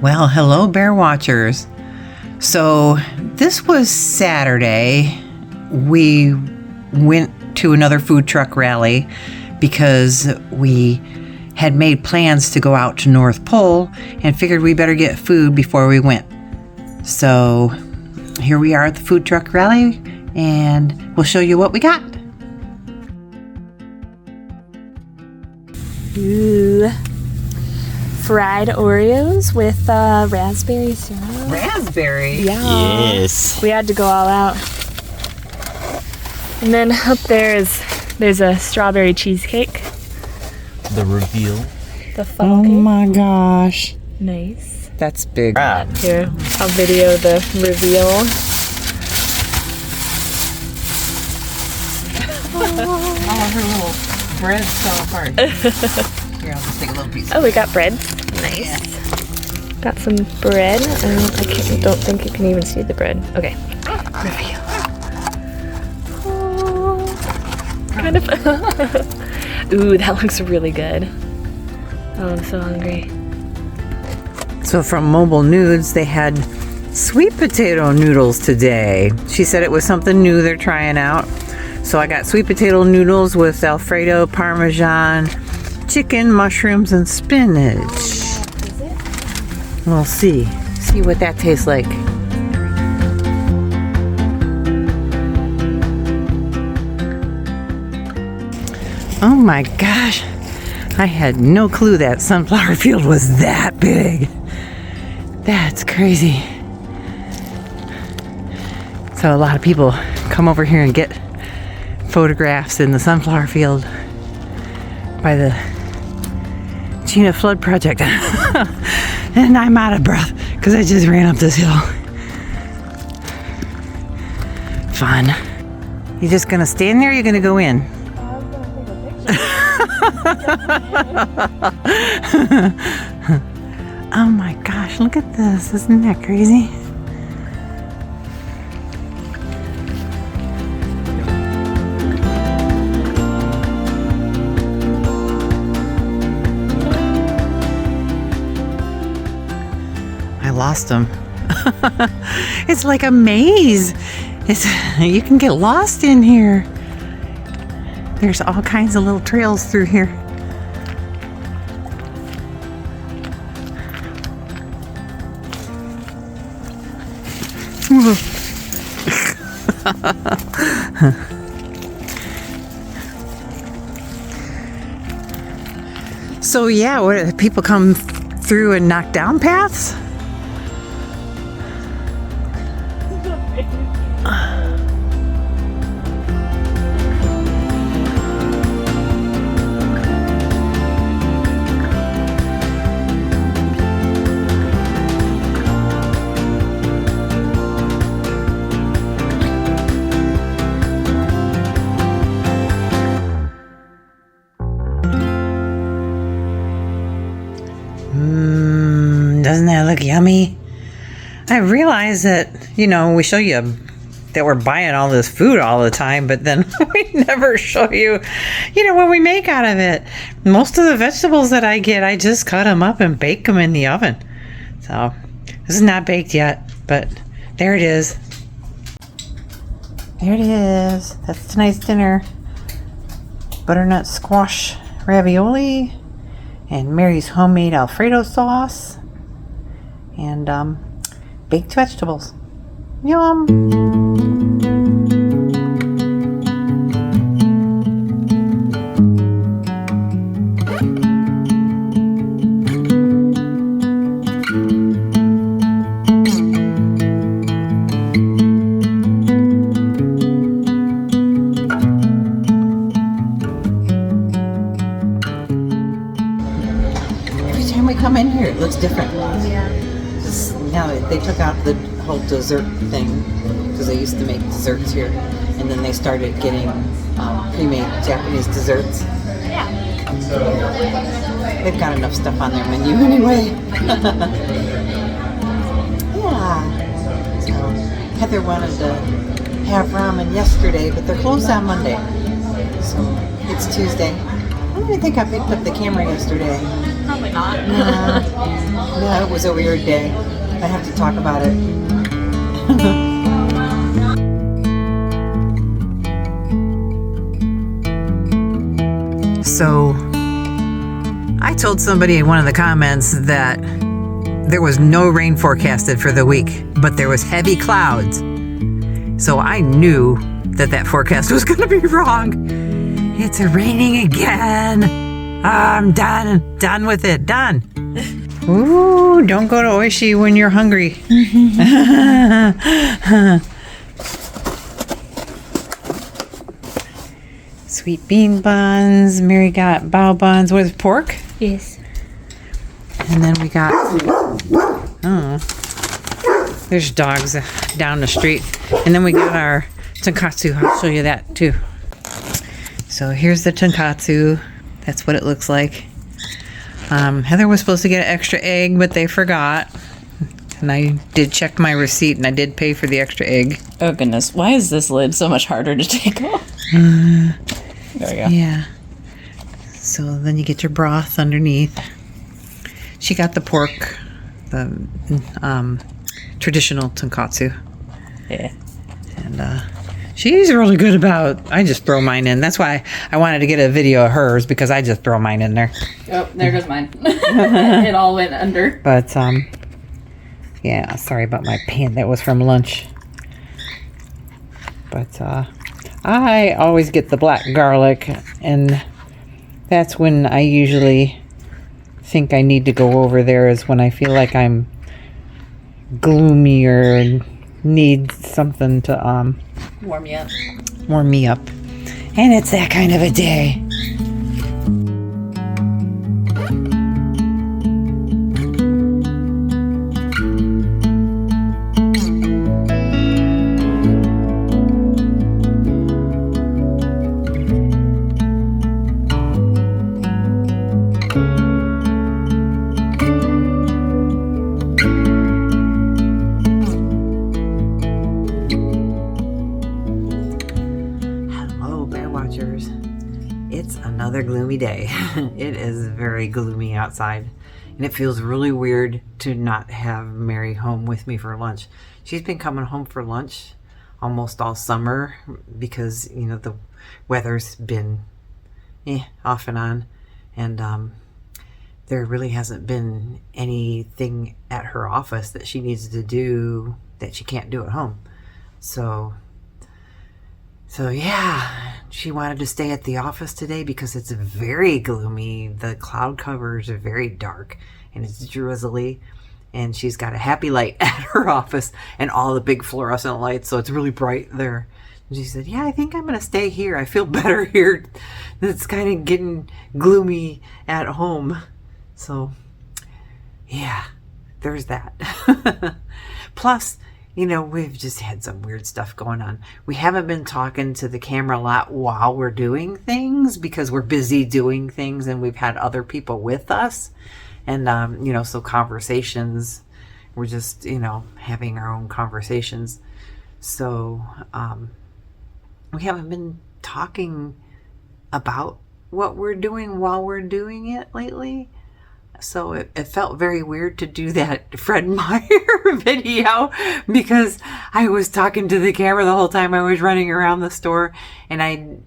Well, hello, bear watchers. So this was Saturday. We went to another food truck rally because we had made plans to go out to North Pole and figured we better get food before we went. So here we are at the food truck rally, and we'll show you what we got. Ooh. Fried Oreos with raspberry syrup. Raspberry? Yeah. Yes. We had to go all out. And then up there's a strawberry cheesecake. The reveal. The funnel cake. my gosh. Nice. That's big. Here, I'll video the reveal. Oh, her little bread fell apart. Here, I'll just take a little piece. Oh, we got bread. Nice. Got some bread. I don't think you can even see the bread. Okay. Reveal. Oh, kind of. Ooh, that looks really good. Oh, I'm so hungry. So from Mobile Nudes, they had sweet potato noodles today. She said it was something new they're trying out. So I got sweet potato noodles with Alfredo, Parmesan, chicken, mushrooms, and spinach. Is it? We'll see. See what that tastes like. Oh my gosh. I had no clue that sunflower field was that big. That's crazy. So a lot of people come over here and get photographs in the sunflower field by the Chena Flood Project. And I'm out of breath because I just ran up this hill. Fun. You just gonna stand there or you gonna go in? Oh my gosh, look at this. Isn't that crazy? I lost them. It's like a maze. You can get lost in here. There's all kinds of little trails through here. So yeah, what, people come through and knock down paths? Doesn't that look yummy? I realize that, we show you that we're buying all this food all the time, but then we never show you, what we make out of it. Most of the vegetables that I get, I just cut them up and bake them in the oven. So, this is not baked yet, but there it is. There it is. That's tonight's dinner. Butternut squash ravioli and Mary's homemade Alfredo sauce. And baked vegetables. Yum! Every time we come in here, it looks different. Yeah. Now they took out the whole dessert thing because they used to make desserts here, and then they started getting pre-made Japanese desserts. Yeah. They've got enough stuff on their menu anyway. Yeah. So Heather wanted to have ramen yesterday, but they're closed on Monday. So it's Tuesday. I don't even think I picked up the camera yesterday. Probably not. No, it was a weird day. I have to talk about it. So, I told somebody in one of the comments that there was no rain forecasted for the week, but there was heavy clouds. So I knew that forecast was going to be wrong. It's raining again. I'm done with it, done. Ooh, don't go to Oishi when you're hungry. Sweet bean buns. Mary got bao buns with pork. Yes. And then we got, there's dogs down the street. And then we got our tonkatsu. I'll show you that too. So here's the tonkatsu. That's what it looks like. Heather was supposed to get an extra egg, but they forgot. And I did check my receipt and I did pay for the extra egg. Oh goodness, why is this lid so much harder to take off? There we go. Yeah. So then you get your broth underneath. She got the pork, the traditional tonkatsu. Yeah. And she's really good about, I just throw mine in. That's why I wanted to get a video of hers, because I just throw mine in there. Oh, there goes mine. It all went under. But, yeah, sorry about my pan. That was from lunch. But, I always get the black garlic, and that's when I usually think I need to go over there, is when I feel like I'm gloomy or need something to, Warm you up. warm me up. And it's that kind of a day. It's another gloomy day. It is very gloomy outside, and it feels really weird to not have Mary home with me for lunch. She's been coming home for lunch almost all summer because, you know, the weather's been off and on, and there really hasn't been anything at her office that she needs to do that she can't do at home. So yeah, she wanted to stay at the office today because it's very gloomy. The cloud covers are very dark and it's drizzly, and she's got a happy light at her office and all the big fluorescent lights, so it's really bright there. And she said, yeah, I think I'm going to stay here. I feel better here. It's kind of getting gloomy at home. So yeah, there's that. Plus, you know, we've just had some weird stuff going on. We haven't been talking to the camera a lot while we're doing things because we're busy doing things and we've had other people with us. And, you know, so conversations, we're just, you know, having our own conversations. So we haven't been talking about what we're doing while we're doing it lately. So it felt very weird to do that Fred Meyer video because I was talking to the camera the whole time I was running around the store. And I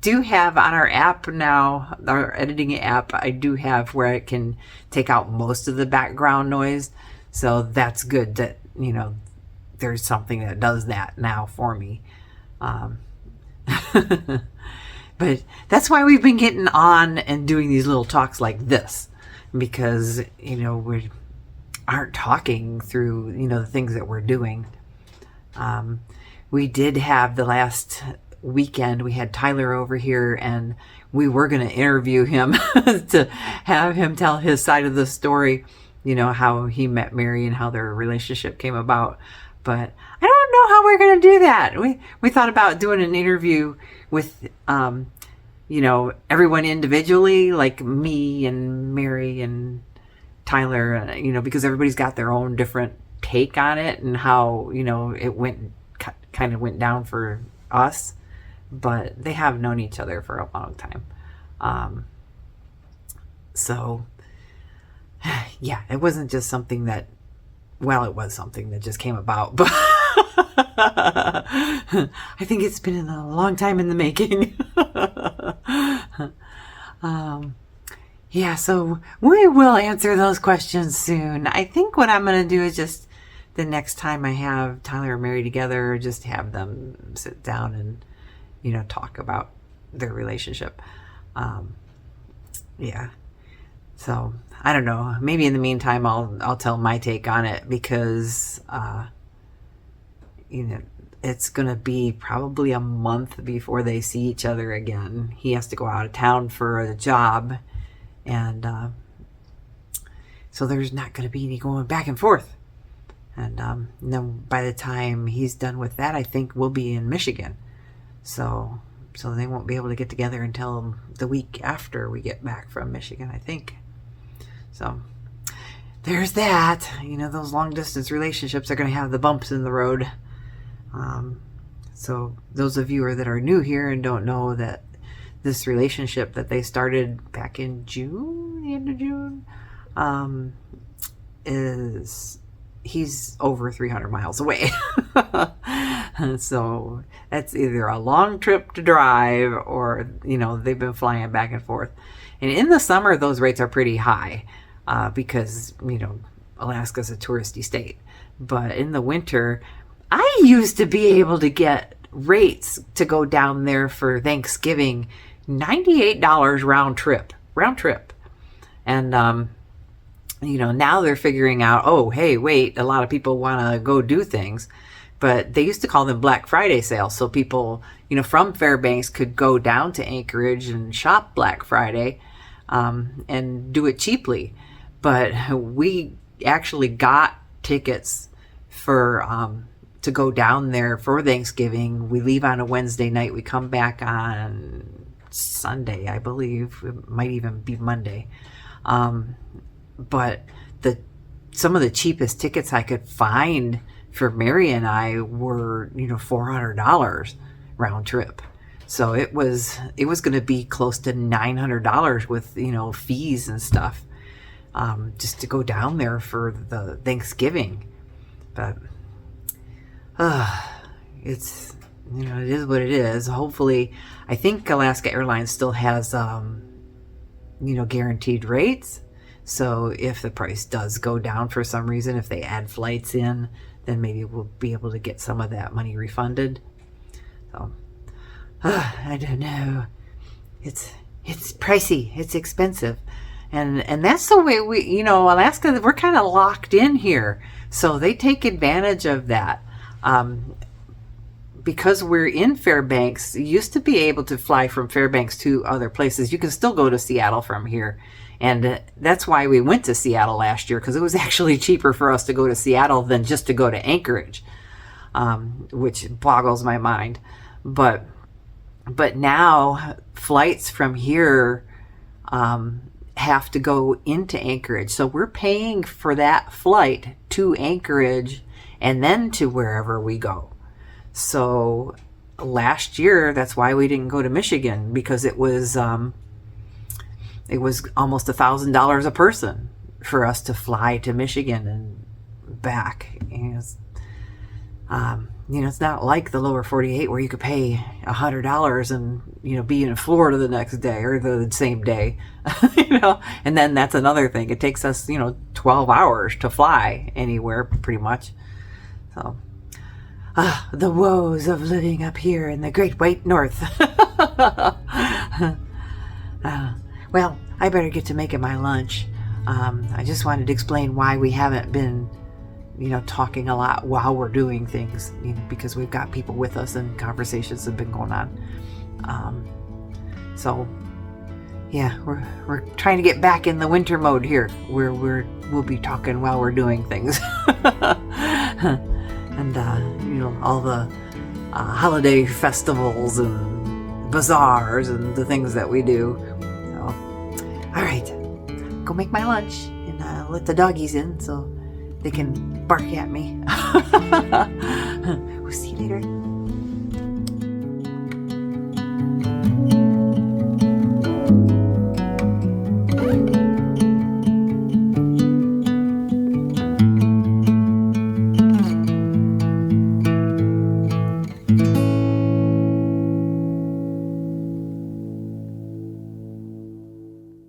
do have on our app now, our editing app, I do have where I can take out most of the background noise. So that's good that, you know, there's something that does that now for me. But that's why we've been getting on and doing these little talks like this. Because, you know, we aren't talking through, you know, the things that we're doing. We did have the last weekend, we had Tyler over here and we were going to interview him to have him tell his side of the story, you know, how he met Mary and how their relationship came about. But I don't know how we're going to do that. We thought about doing an interview with, you know, everyone individually, like me and Mary and Tyler, you know, because everybody's got their own different take on it and how, you know, it kind of went down for us, but they have known each other for a long time. So, yeah, it wasn't just something that, well, it was something that just came about, but I think it's been a long time in the making. Yeah, so we will answer those questions soon. I think what I'm going to do is just the next time I have Tyler and Mary together, just have them sit down and, talk about their relationship. Yeah. So I don't know. Maybe in the meantime, I'll tell my take on it because, it's going to be probably a month before they see each other again. He has to go out of town for a job. And so there's not going to be any going back and forth. And then by the time he's done with that, I think we'll be in Michigan. So they won't be able to get together until the week after we get back from Michigan, I think. So there's that. Those long distance relationships are going to have the bumps in the road. So those of you that are new here and don't know that this relationship that they started back in June, the end of June, he's over 300 miles away. So that's either a long trip to drive or, they've been flying back and forth. And in the summer, those rates are pretty high because, Alaska's a touristy state. But in the winter, I used to be able to get rates to go down there for Thanksgiving, $98 round trip. And, now they're figuring out, oh, hey, wait, a lot of people want to go do things. But they used to call them Black Friday sales. So people, from Fairbanks could go down to Anchorage and shop Black Friday and do it cheaply. But we actually got tickets for to go down there for Thanksgiving. We leave on a Wednesday night. We come back on Sunday, I believe. It might even be Monday. But some of the cheapest tickets I could find for Mary and I were, $400 round trip. So it was going to be close to $900 with, fees and stuff, just to go down there for the Thanksgiving. But, it's, it is what it is. Hopefully, I think Alaska Airlines still has, guaranteed rates. So if the price does go down for some reason, if they add flights in, then maybe we'll be able to get some of that money refunded. So, I don't know. It's pricey. It's expensive. And that's the way we, Alaska, we're kind of locked in here. So they take advantage of that. Because we're in Fairbanks, you used to be able to fly from Fairbanks to other places. You can still go to Seattle from here. And that's why we went to Seattle last year, because it was actually cheaper for us to go to Seattle than just to go to Anchorage, which boggles my mind. But now flights from here have to go into Anchorage. So we're paying for that flight to Anchorage and then to wherever we go. So last year, that's why we didn't go to Michigan, because it was almost $1,000 a person for us to fly to Michigan and back. And it's not like the lower 48 where you could pay $100 and, be in Florida the next day or the same day, and then that's another thing. It takes us, 12 hours to fly anywhere pretty much. So, the woes of living up here in the Great White North. Well, I better get to making my lunch. I just wanted to explain why we haven't been, talking a lot while we're doing things, because we've got people with us and conversations have been going on. So, yeah, we're trying to get back in the winter mode here, where we'll be talking while we're doing things. And, all the holiday festivals and bazaars and the things that we do. All right, go make my lunch and let the doggies in so they can bark at me. We'll see you later.